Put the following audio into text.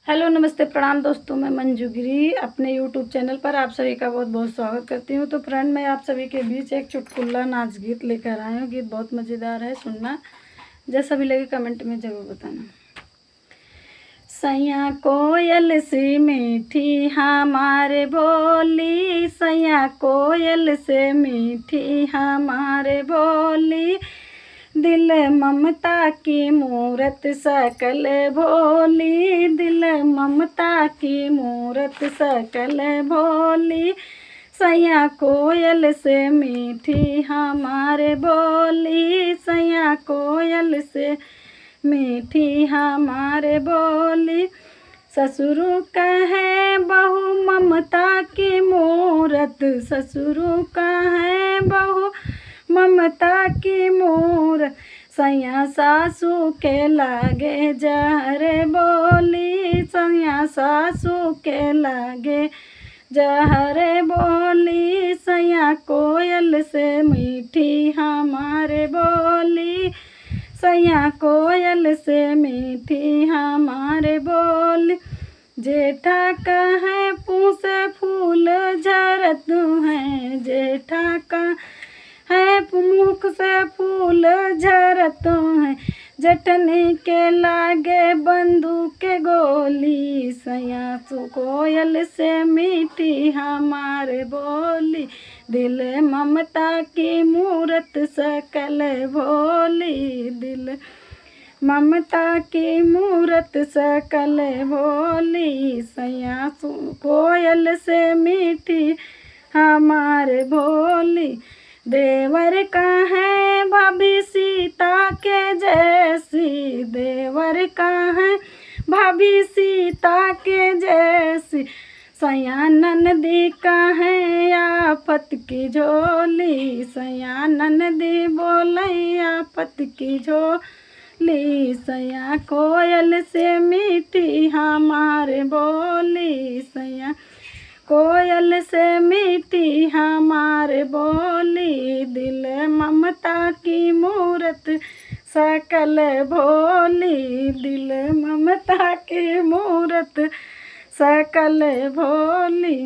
Hello नमस्ते प्रणाम दोस्तों, मैं मंजू गिरी अपने यूट्यूब चैनल पर आप सभी का बहुत बहुत स्वागत करती हूँ। तो फ्रेंड, मैं आप सभी के बीच एक चुटकुला नाच गीत लेकर आई हूँ। गीत बहुत मज़ेदार है, सुनना। जैसा भी लगे कमेंट में ज़रूर बताना। सैया कोयल सी मीठी हमारे बोली, सैया कोयल से मीठी हमारे बोली, दिल ममता की मूरत सकल भोली, दिल ममता की मूरत सकल भोली, सैया कोयल से मीठी हमारे बोली, सैया कोयल से मीठी हमारे बोली। ससुरु का है बहू ममता की मूरत, ससुरु का है बहू ममता की मूरत, सैया सासू के लागे जहर बोली, सैया सासू के लागे जहर बोली, सैया कोयल से मीठी हमारे बोली, सैया कोयल से मीठी हमारे बोली। जेठा का है पूँ से फूल झरत हैं, जेठा का है मुख से फूल झरत हैं, जटनी के लागे बंदूक के गोली, सैया कोयल से मीठी हमारे बोली, दिल ममता की मूरत सकल भोली, दिल ममता की मूरत सकल भोली, सैया कोयल से मीठी हमारे भोली। देवर का है भाभी सीता के जैसी, देवर का है भाभी सीता के जैसी, सैया ननदी का है आफत की झोली, सैया ननदी बोले आफत की झोली, सैया कोयल से मीठी हमारे बोली, सैया कोयल से मीठी हमारे बोली, दिल ममता की मूरत सकल भोली, दिल ममता की मूरत सकल भोली।